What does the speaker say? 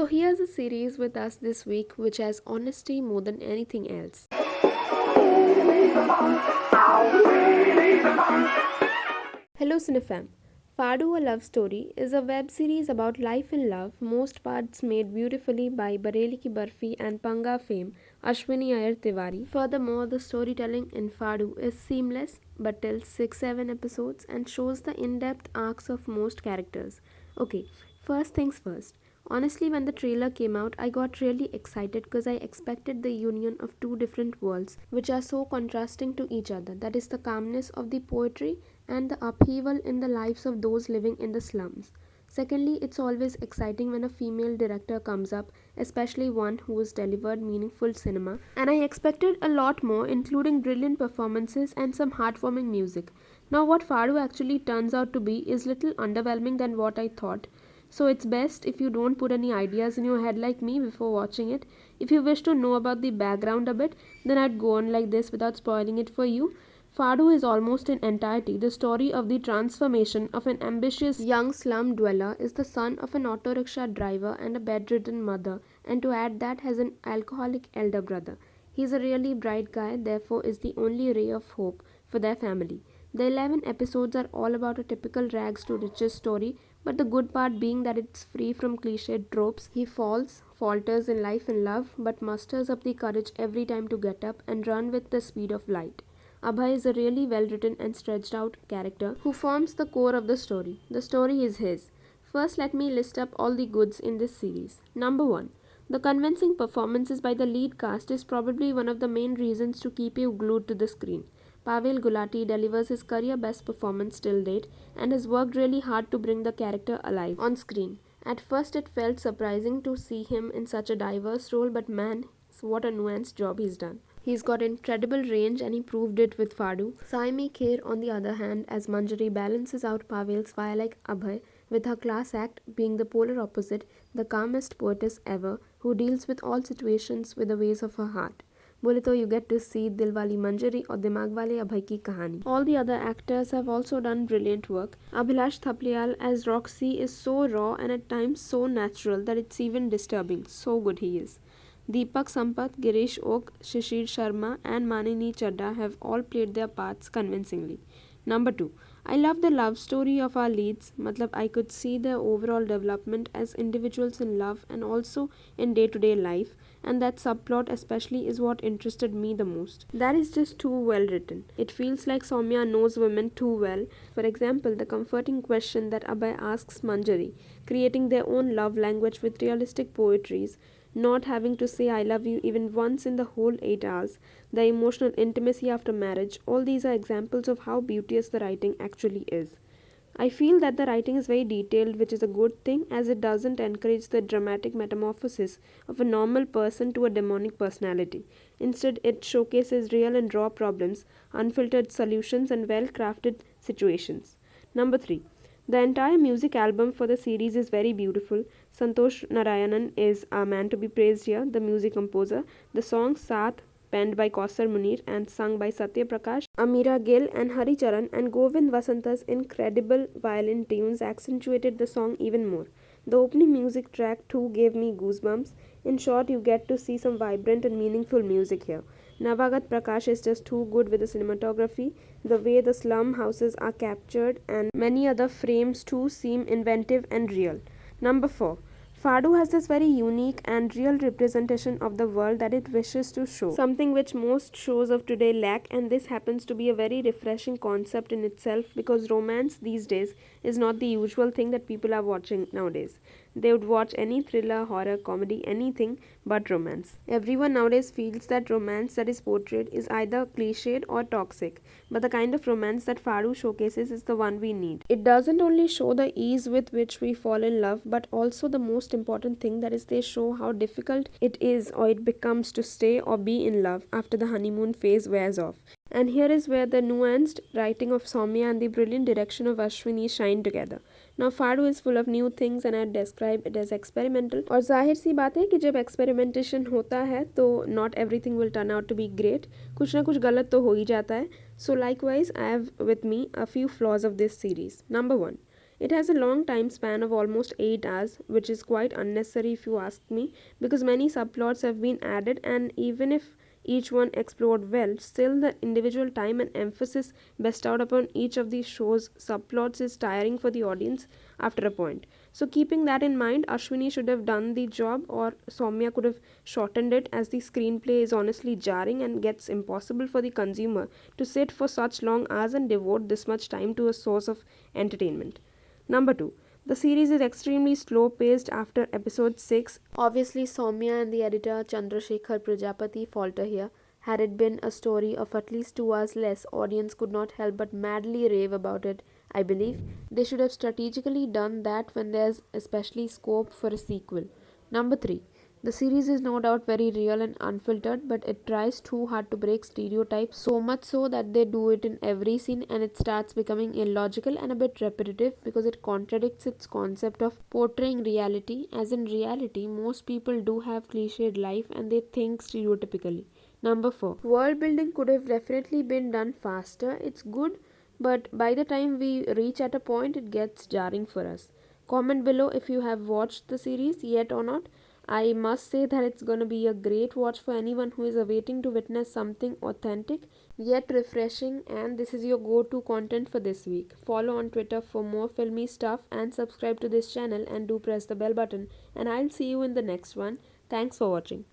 So here's a series with us this week which has honesty more than anything else. Hello Cinefam. FAADU-A Love Story is a web series about life and love, most parts made beautifully by Bareli Ki Barfi and Panga fame Ashwiny Iyer Tiwary. Furthermore, the storytelling in FAADU is seamless but tells 6-7 episodes and shows the in-depth arcs of most characters. Okay, first things first. Honestly, when the trailer came out, I got really excited because I expected the union of two different worlds which are so contrasting to each other. That is the calmness of the poetry and the upheaval in the lives of those living in the slums. Secondly, it's always exciting when a female director comes up, especially one who has delivered meaningful cinema. And I expected a lot more, including brilliant performances and some heartwarming music. Now, what Fadu actually turns out to be is little underwhelming than what I thought. So it's best if you don't put any ideas in your head like me before watching it. If you wish to know about the background a bit, then I'd go on like this without spoiling it for you. Fado is almost in entirety the story of the transformation of an ambitious young slum dweller is the son of an auto rickshaw driver and a bedridden mother, and to add that has an alcoholic elder brother. He's a really bright guy, therefore is the only ray of hope for their family. The 11 episodes are all about a typical rags to riches story, but the good part being that it's free from cliched tropes. He falters in life and love, but musters up the courage every time to get up and run with the speed of light. Abhay is a really well written and stretched out character who forms the core of the story. The story is his. First, let me list up all the goods in this series. Number 1. The convincing performances by the lead cast is probably one of the main reasons to keep you glued to the screen. Pavail Gulati delivers his career best performance till date and has worked really hard to bring the character alive on screen. At first it felt surprising to see him in such a diverse role, but man, what a nuanced job he's done. He's got incredible range and he proved it with Fadu. Saiyami Kher, on the other hand, as Manjari balances out Pavel's fire like Abhay, with her class act being the polar opposite, the calmest poetess ever, who deals with all situations with the ways of her heart. बोले तो you get to see Dilwali Manjari और दिमाग वाले अभय की कहानी. All the other actors have also done brilliant work. Abhilash Thapliyal as Roxy is so raw and at times so natural that it's even disturbing. So good he is. Deepak Sampath, Girish Oak, Shishir Sharma and Manini Chadda have all played their parts convincingly. Number 2. I love the love story of our leads. Matlab, I could see their overall development as individuals in love and also in day-to-day life, and that subplot especially is what interested me the most. That is just too well written. It feels like Saumya knows women too well. For example, the comforting question that Abhay asks Manjari, creating their own love language with realistic poetries, not having to say I love you even once in the whole 8 hours, the emotional intimacy after marriage, all these are examples of how beauteous the writing actually is. I feel that the writing is very detailed, which is a good thing as it doesn't encourage the dramatic metamorphosis of a normal person to a demonic personality. Instead, it showcases real and raw problems, unfiltered solutions, and well crafted situations. Number 3. The entire music album for the series is very beautiful. Santosh Narayanan is a man to be praised here, the music composer. The song Saath, penned by Kausar Munir and sung by Satya Prakash, Amira Gill and Hari Charan, and Govind Vasanta's incredible violin tunes accentuated the song even more. The opening music track too gave me goosebumps. In short, you get to see some vibrant and meaningful music here. Navagat Prakash is just too good with the cinematography. The way the slum houses are captured and many other frames too seem inventive and real. Number 4. Fado has this very unique and real representation of the world that it wishes to show, something which most shows of today lack, and this happens to be a very refreshing concept in itself because romance these days is not the usual thing that people are watching nowadays. They would watch any thriller, horror, comedy, anything but romance. Everyone nowadays feels that romance that is portrayed is either cliched or toxic, but the kind of romance that Faru showcases is the one we need. It doesn't only show the ease with which we fall in love, but also the most important thing, that is they show how difficult it is or it becomes to stay or be in love after the honeymoon phase wears off. And here is where the nuanced writing of Saumya and the brilliant direction of Ashwini shine together. Now Fado is full of new things and I describe it as experimental. और जाहिर सी बात है कि जब experimentation होता है तो not everything will turn out to be great. कुछ ना कुछ गलत तो हो ही जाता है. So likewise, I have with me a few flaws of this series. Number 1. It has a long time span of almost 8 hours, which is quite unnecessary if you ask me, because many subplots have been added, and even if each one explored well, still the individual time and emphasis bestowed upon each of these shows' subplots is tiring for the audience after a point. So, keeping that in mind, Ashwini should have done the job, or Saumya could have shortened it, as the screenplay is honestly jarring and gets impossible for the consumer to sit for such long hours and devote this much time to a source of entertainment. Number 2. The series is extremely slow paced after episode 6. Obviously, Soumya and the editor Chandrasekhar Prajapati falter here. Had it been a story of at least 2 hours less, audience could not help but madly rave about it. I believe they should have strategically done that when there's especially scope for a sequel. Number 3. The series is no doubt very real and unfiltered, but it tries too hard to break stereotypes, so much so that they do it in every scene, and it starts becoming illogical and a bit repetitive because it contradicts its concept of portraying reality, as in reality most people do have cliched life and they think stereotypically. Number 4. World building could have definitely been done faster. It's good, but by the time we reach at a point it gets jarring for us. Comment below if you have watched the series yet or not. I must say that it's gonna be a great watch for anyone who is awaiting to witness something authentic yet refreshing, and this is your go-to content for this week. Follow on Twitter for more filmy stuff and subscribe to this channel, and do press the bell button, and I'll see you in the next one. Thanks for watching.